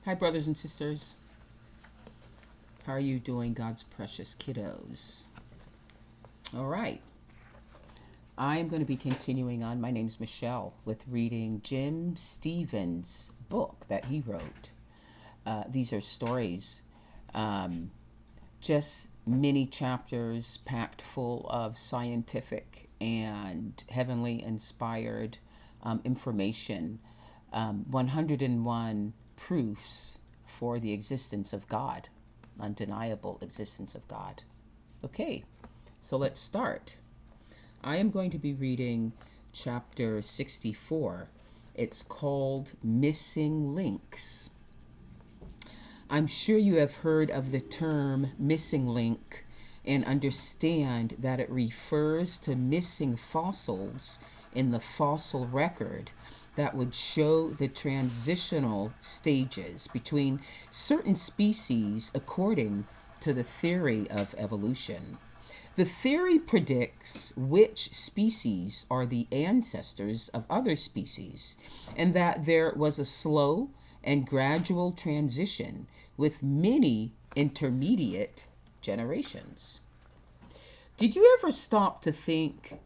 Hi, brothers and sisters. How are you doing, God's precious kiddos? All right. I'm going to be continuing on. My name's Michelle with reading Jim Stevens' book that he wrote. These are stories, just mini chapters packed full of scientific and heavenly inspired information. 101 proofs for the existence of God. Undeniable existence of God. Okay, so let's start. I am going to be reading chapter 64. It's called Missing Links. I'm sure you have heard of the term missing link and understand that it refers to missing fossils in the fossil record that would show the transitional stages between certain species according to the theory of evolution. The theory predicts which species are the ancestors of other species, and that there was a slow and gradual transition with many intermediate generations. Did you ever stop to think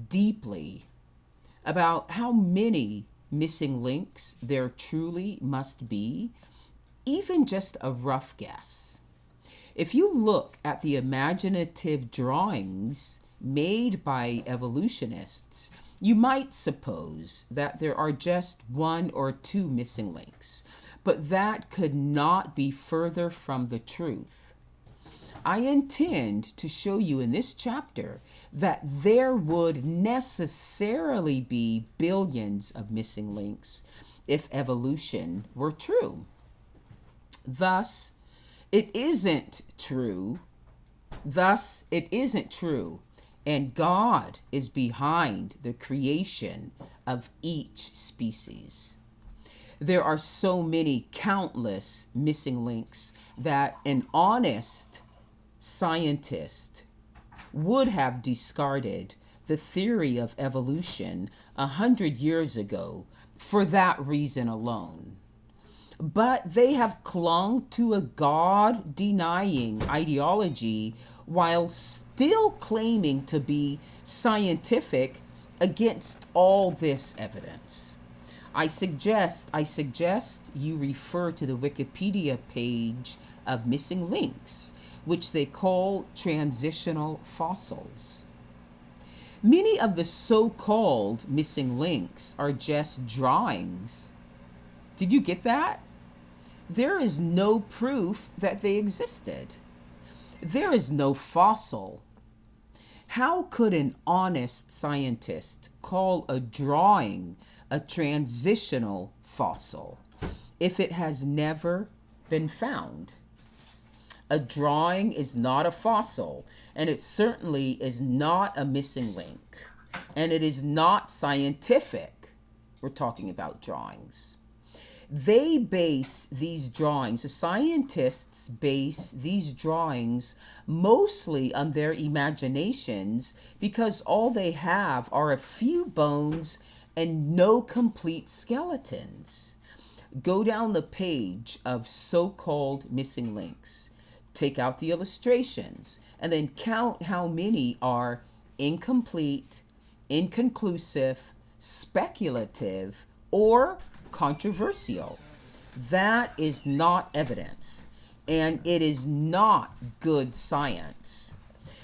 deeply about how many missing links there truly must be? Even just a rough guess. If you look at the imaginative drawings made by evolutionists, you might suppose that there are just one or two missing links, but that could not be further from the truth. I intend to show you in this chapter that there would necessarily be billions of missing links if evolution were true. Thus, it isn't true. And God is behind the creation of each species. There are so many countless missing links that an honest scientist would have discarded the theory of evolution 100 years ago for that reason alone. But they have clung to a God-denying ideology while still claiming to be scientific against all this evidence. I suggest you refer to the Wikipedia page of missing links, which they call transitional fossils. Many of the so-called missing links are just drawings. Did you get that? There is no proof that they existed. There is no fossil. How could an honest scientist call a drawing a transitional fossil if it has never been found? A drawing is not a fossil, and it certainly is not a missing link, and it is not scientific. We're talking about drawings. They base these drawings, the scientists base these drawings mostly on their imaginations because all they have are a few bones and no complete skeletons. Go down the page of so-called missing links, take out the illustrations, and then count how many are incomplete, inconclusive, speculative, or controversial. That is not evidence, and it is not good science.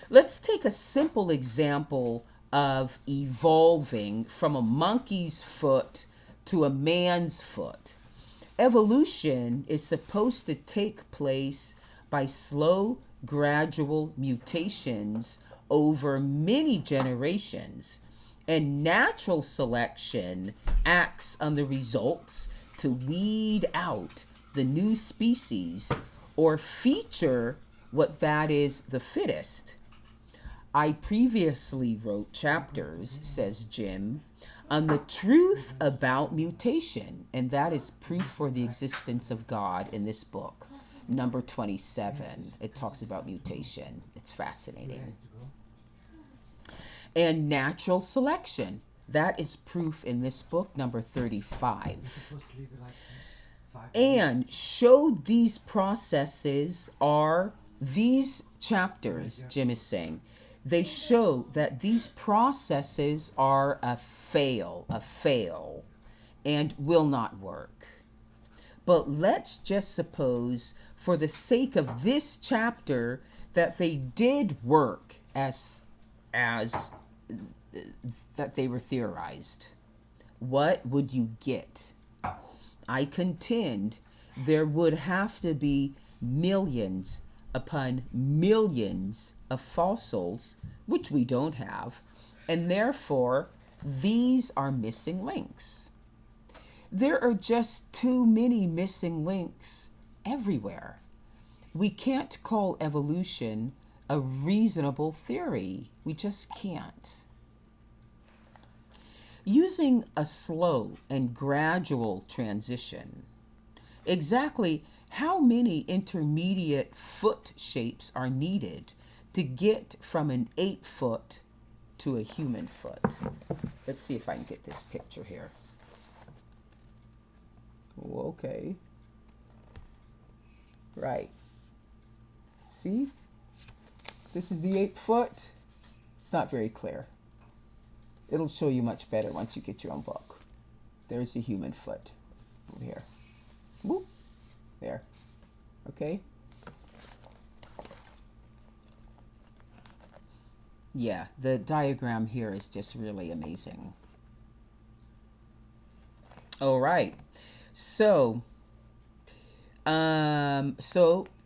Let's take a simple example of evolving from a monkey's foot to a man's foot. Evolution is supposed to take place by slow, gradual mutations over many generations, and natural selection acts on the results to weed out the new species or feature what that is the fittest. I previously wrote chapters, says Jim, on the truth about mutation, and that is proof for the existence of God in this book, number 27. It talks about mutation. It's fascinating. And natural selection. That is proof in this book, number 35. and showed these processes are, these chapters, Jim is saying, they show that these processes are a fail, and will not work. But let's just suppose, for the sake of this chapter, that they did work as that they were theorized. What would you get? I contend there would have to be millions upon millions of fossils, which we don't have, and therefore these are missing links. There are just too many missing links everywhere. We can't call evolution a reasonable theory. We just can't. Using a slow and gradual transition, exactly how many intermediate foot shapes are needed to get from an ape foot to a human foot? Let's see if I can get this picture here. Okay. Right. See? This is the ape foot. It's not very clear. It'll show you much better once you get your own book. There's the human foot over here. Whoop. There. Okay. Yeah, the diagram here is just really amazing. All right. So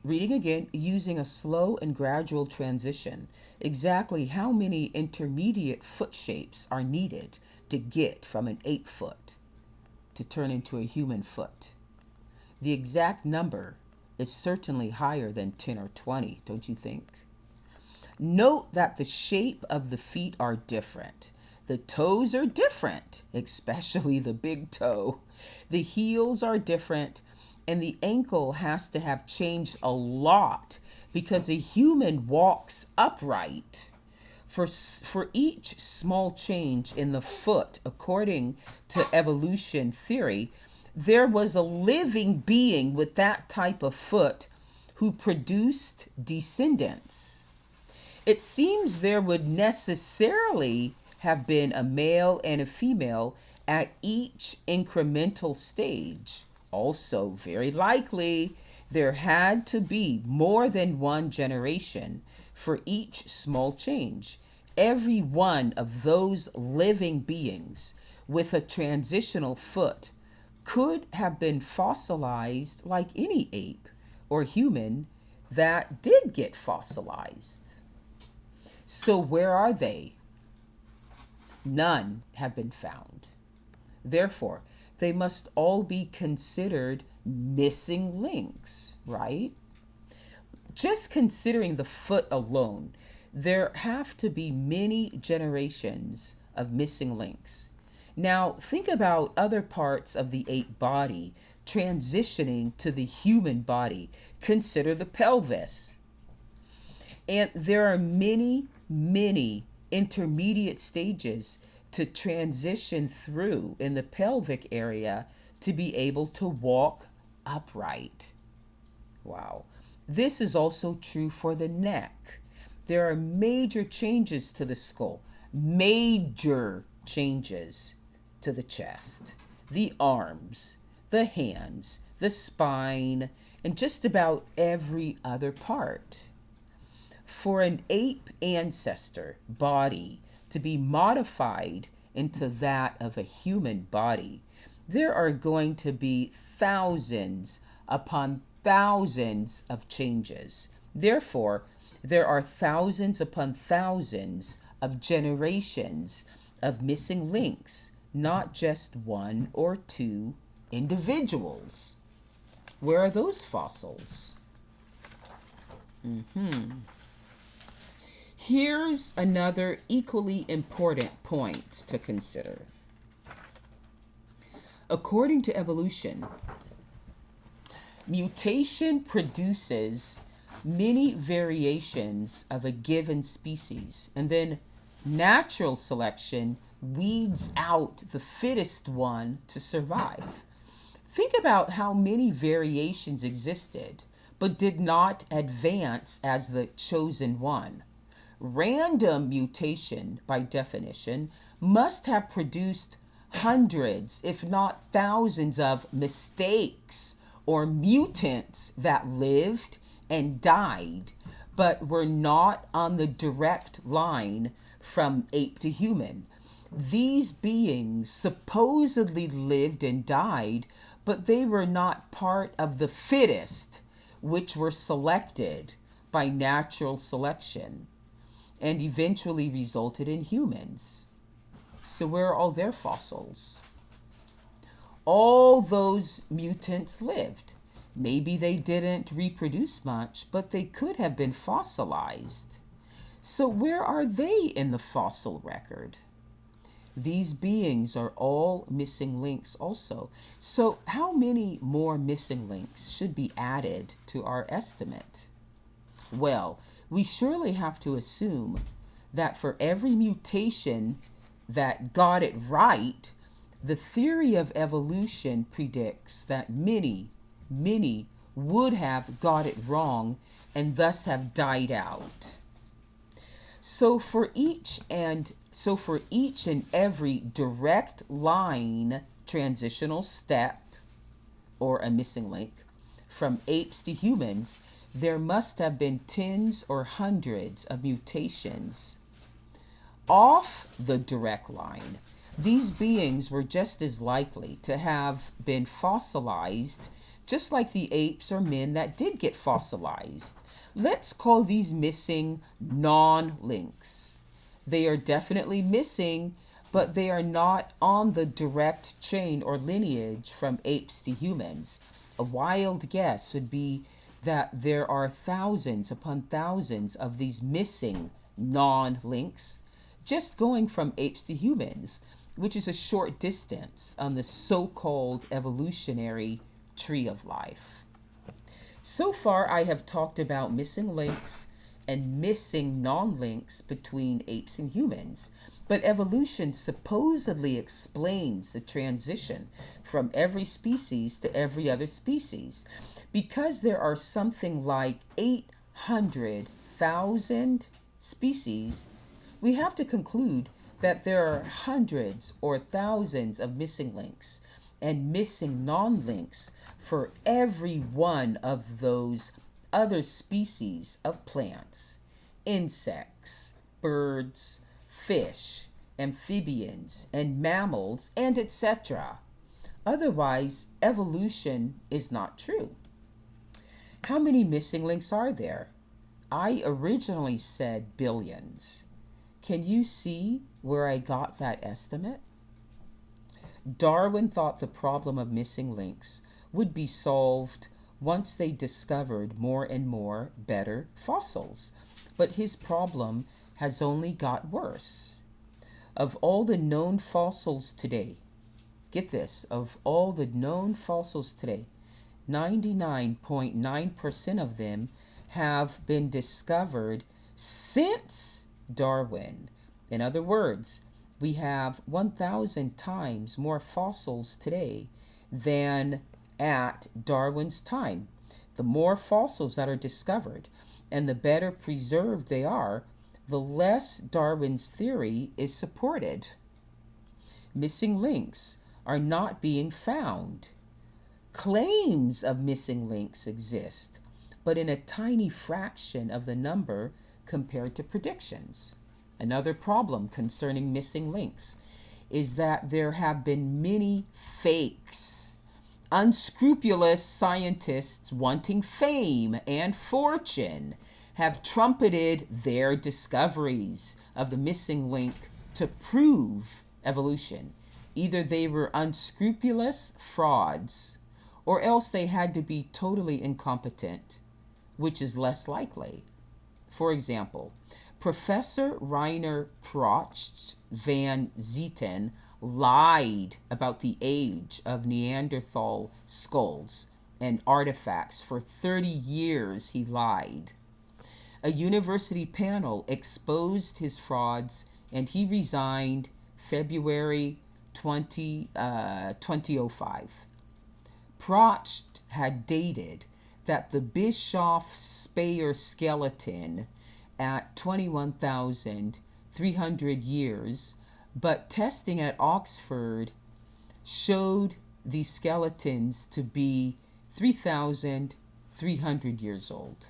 reading again, using a slow and gradual transition, exactly how many intermediate foot shapes are needed to get from an ape foot to turn into a human foot? The exact number is certainly higher than 10 or 20, don't you think? Note that the shape of the feet are different. The toes are different, especially the big toe. The heels are different, and the ankle has to have changed a lot because a human walks upright. For each small change in the foot, according to evolution theory, there was a living being with that type of foot who produced descendants. It seems there would necessarily have been a male and a female at each incremental stage. Also, very likely, there had to be more than one generation for each small change. Every one of those living beings with a transitional foot could have been fossilized like any ape or human that did get fossilized. So where are they? None have been found. Therefore, they must all be considered missing links, right? Just considering the foot alone, there have to be many generations of missing links. Now, think about other parts of the ape body transitioning to the human body. Consider the pelvis. And there are many, many intermediate stages to transition through in the pelvic area to be able to walk upright. Wow. This is also true for the neck. There are major changes to the skull, major changes to the chest, the arms, the hands, the spine, and just about every other part. For an ape ancestor body to be modified into that of a human body, there are going to be thousands upon thousands of changes. Therefore, there are thousands upon thousands of generations of missing links, not just one or two individuals. Where are those fossils? Here's another equally important point to consider. According to evolution, mutation produces many variations of a given species, and then natural selection weeds out the fittest one to survive. Think about how many variations existed, but did not advance as the chosen one. Random mutation, by definition, must have produced hundreds, if not thousands, of mistakes or mutants that lived and died, but were not on the direct line from ape to human. These beings supposedly lived and died, but they were not part of the fittest, which were selected by natural selection and eventually resulted in humans. So where are all their fossils? All those mutants lived. Maybe they didn't reproduce much, but they could have been fossilized. So where are they in the fossil record? These beings are all missing links also. So how many more missing links should be added to our estimate? Well, we surely have to assume that for every mutation that got it right, the theory of evolution predicts that many would have got it wrong and thus have died out. So for each and every direct line transitional step, or a missing link, from apes to humans, there must have been tens or hundreds of mutations. Off the direct line, these beings were just as likely to have been fossilized, just like the apes or men that did get fossilized. Let's call these missing non-links. They are definitely missing, but they are not on the direct chain or lineage from apes to humans. A wild guess would be that there are thousands upon thousands of these missing non-links just going from apes to humans, which is a short distance on the so-called evolutionary tree of life. So far, I have talked about missing links and missing non-links between apes and humans, but evolution supposedly explains the transition from every species to every other species. Because there are something like 800,000 species, we have to conclude that there are hundreds or thousands of missing links and missing non-links for every one of those other species of plants, insects, birds, fish, amphibians, and mammals, and etc. Otherwise, evolution is not true. How many missing links are there? I originally said billions. Can you see where I got that estimate? Darwin thought the problem of missing links would be solved once they discovered more and more better fossils, but his problem has only got worse. Of all the known fossils today, get this, of all the known fossils today, 99.9% of them have been discovered since Darwin. In other words, we have 1,000 times more fossils today than at Darwin's time. The more fossils that are discovered and the better preserved they are, the less Darwin's theory is supported. Missing links are not being found. Claims of missing links exist, but in a tiny fraction of the number compared to predictions. Another problem concerning missing links is that there have been many fakes. Unscrupulous scientists wanting fame and fortune have trumpeted their discoveries of the missing link to prove evolution. Either they were unscrupulous frauds, or else they had to be totally incompetent, which is less likely. For example, Professor Reiner Procht van Zetten lied about the age of Neanderthal skulls and artifacts. For 30 years he lied. A university panel exposed his frauds and he resigned February 2005. Procht had dated that the Bischoff Speyer skeleton at 21,300 years, but testing at Oxford showed the skeletons to be 3,300 years old.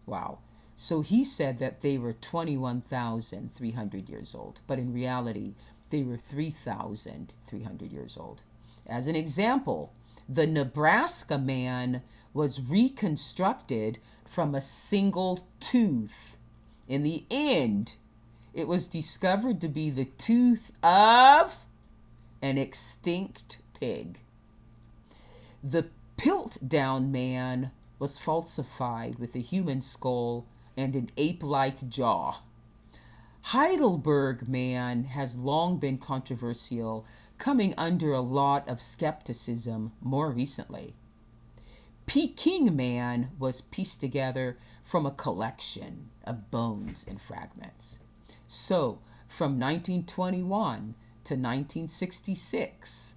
Wow. So he said that they were 21,300 years old, but in reality, they were 3,300 years old. As an example, the Nebraska man was reconstructed from a single tooth. In the end, it was discovered to be the tooth of an extinct pig. The Piltdown man was falsified with a human skull and an ape-like jaw. Heidelberg man has long been controversial, coming under a lot of skepticism more recently. Peking man was pieced together from a collection of bones and fragments. So, from 1921 to 1966,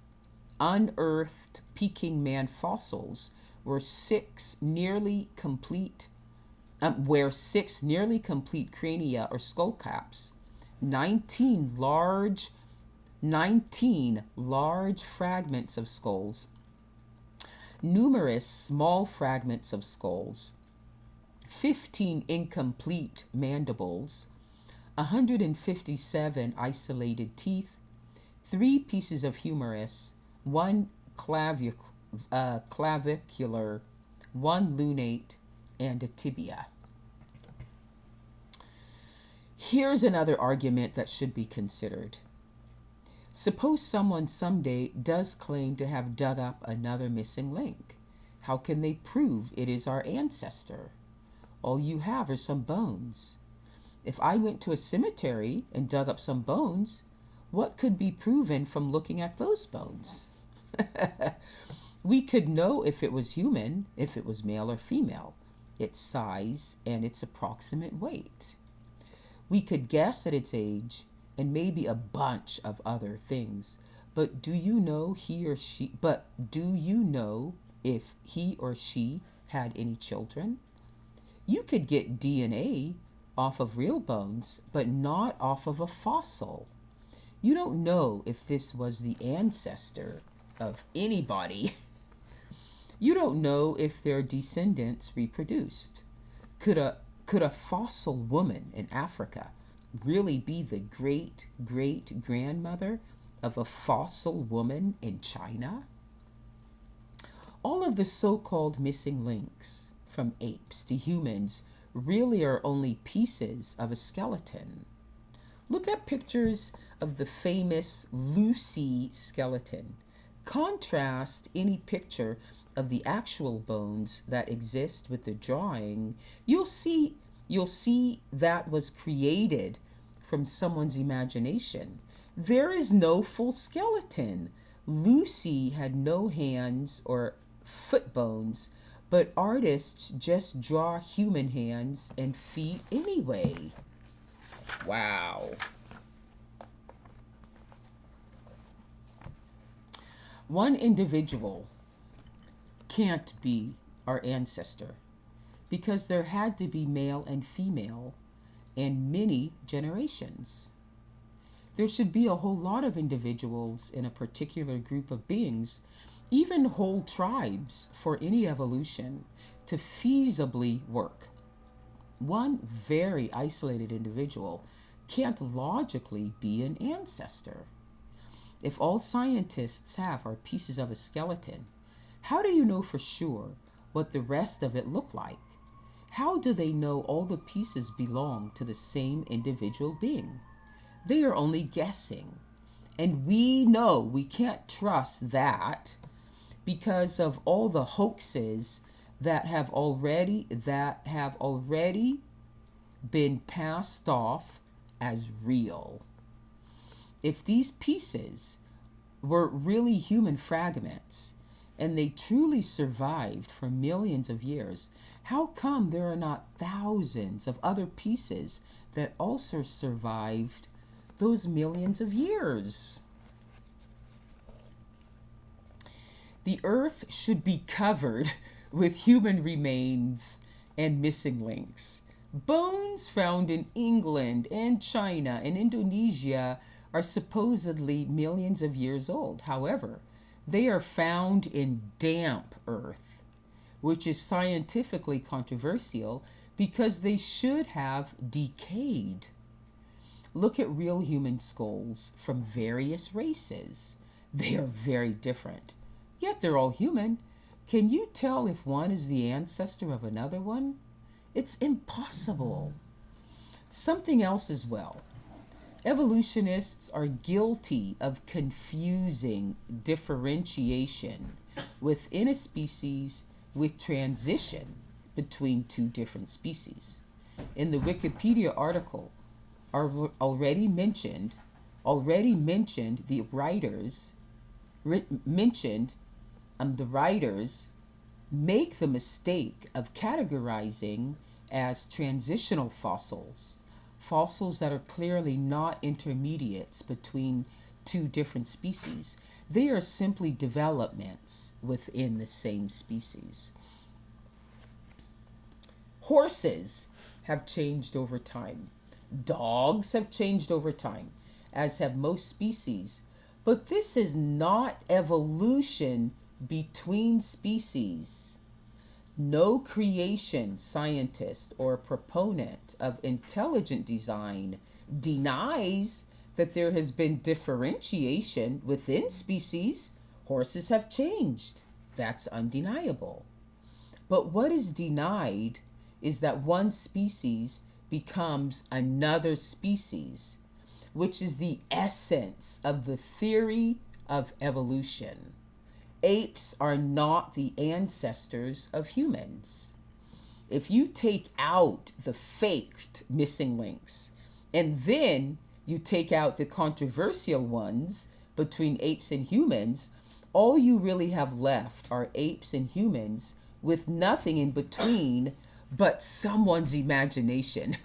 unearthed Peking man fossils were six nearly complete crania or skull caps, 19 large fragments of skulls, numerous small fragments of skulls, 15 incomplete mandibles, 157 isolated teeth, 3 pieces of humerus, 1 clavicular, 1 lunate, and a tibia. Here's another argument that should be considered. Suppose someone someday does claim to have dug up another missing link. How can they prove it is our ancestor? All you have are some bones. If I went to a cemetery and dug up some bones, what could be proven from looking at those bones? We could know if it was human, if it was male or female, its size, and its approximate weight. We could guess at its age and maybe a bunch of other things. But do you know if he or she had any children? You could get DNA off of real bones, but not off of a fossil. You don't know if this was the ancestor of anybody. You don't know if their descendants reproduced. Could a fossil woman in Africa really be the great-great-grandmother of a fossil woman in China? All of the so-called missing links, from apes to humans, really are only pieces of a skeleton. Look at pictures of the famous Lucy skeleton. Contrast any picture of the actual bones that exist with the drawing. You'll see that was created from someone's imagination. There is no full skeleton. Lucy had no hands or foot bones, but artists just draw human hands and feet anyway. Wow. One individual can't be our ancestor because there had to be male and female and many generations. There should be a whole lot of individuals in a particular group of beings, even whole tribes, for any evolution to feasibly work. One very isolated individual can't logically be an ancestor. If all scientists have are pieces of a skeleton, how do you know for sure what the rest of it looked like? How do they know all the pieces belong to the same individual being? They are only guessing. And we know we can't trust that because of all the hoaxes that have already been passed off as real. If these pieces were really human fragments and they truly survived for millions of years, how come there are not thousands of other pieces that also survived those millions of years? The Earth should be covered with human remains and missing links. Bones found in England and China and Indonesia are supposedly millions of years old. However, they are found in damp earth, which is scientifically controversial because they should have decayed. Look at real human skulls from various races. They are very different, yet they're all human. Can you tell if one is the ancestor of another one? It's impossible. Something else as well. Evolutionists are guilty of confusing differentiation within a species with transition between two different species. In the Wikipedia article already mentioned, the writers make the mistake of categorizing as transitional fossils, fossils that are clearly not intermediates between two different species. They are simply developments within the same species. Horses have changed over time. Dogs have changed over time, as have most species. But this is not evolution between species. No creation scientist or proponent of intelligent design denies that there has been differentiation within species. Horses have changed. That's undeniable. But what is denied is that one species becomes another species, which is the essence of the theory of evolution. Apes are not the ancestors of humans. If you take out the faked missing links and then you take out the controversial ones between apes and humans, all you really have left are apes and humans with nothing in between but someone's imagination.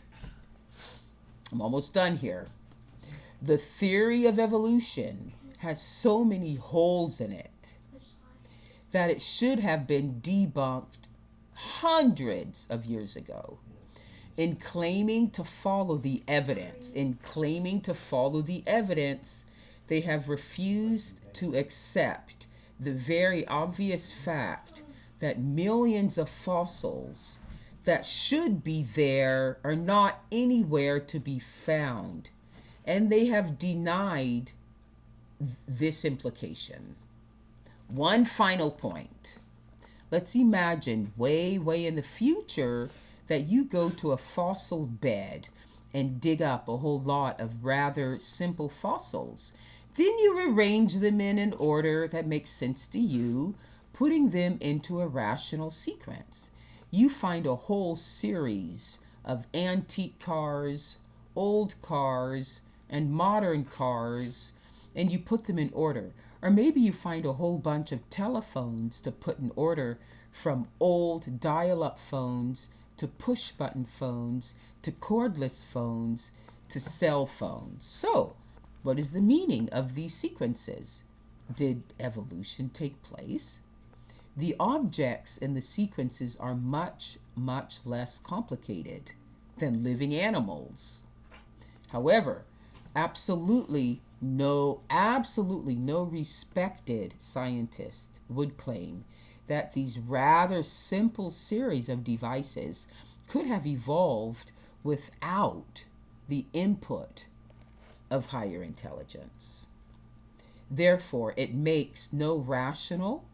I'm almost done here. The theory of evolution has so many holes in it that it should have been debunked hundreds of years ago. In claiming to follow the evidence, they have refused to accept the very obvious fact that millions of fossils that should be there are not anywhere to be found. And they have denied this implication. One final point. Let's imagine way, way in the future that you go to a fossil bed and dig up a whole lot of rather simple fossils. Then you arrange them in an order that makes sense to you, putting them into a rational sequence. You find a whole series of antique cars, old cars, and modern cars, and you put them in order. Or maybe you find a whole bunch of telephones to put in order, from old dial-up phones to push-button phones to cordless phones to cell phones. So, what is the meaning of these sequences? Did evolution take place? The objects in the sequences are much, much less complicated than living animals. However, absolutely no respected scientist would claim that these rather simple series of devices could have evolved without the input of higher intelligence. Therefore, it makes no rational,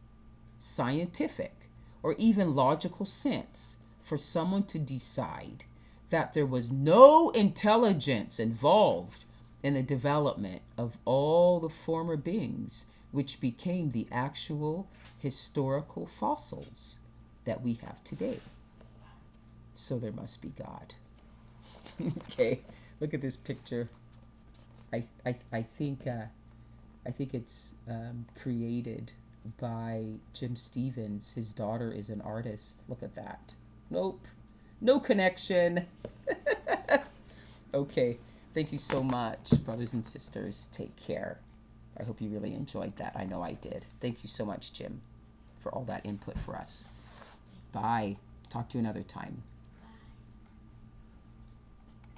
scientific, or even logical sense for someone to decide that there was no intelligence involved in the development of all the former beings which became the actual historical fossils that we have today. So there must be God. Okay, look at this picture. I think it's created by Jim Stevens. His daughter is an artist. Look at that. Nope, no connection. Okay, thank you so much, brothers and sisters. Take care. I hope you really enjoyed that. I know I did. Thank you so much, Jim. for all that input for us. Bye. Talk to you another time.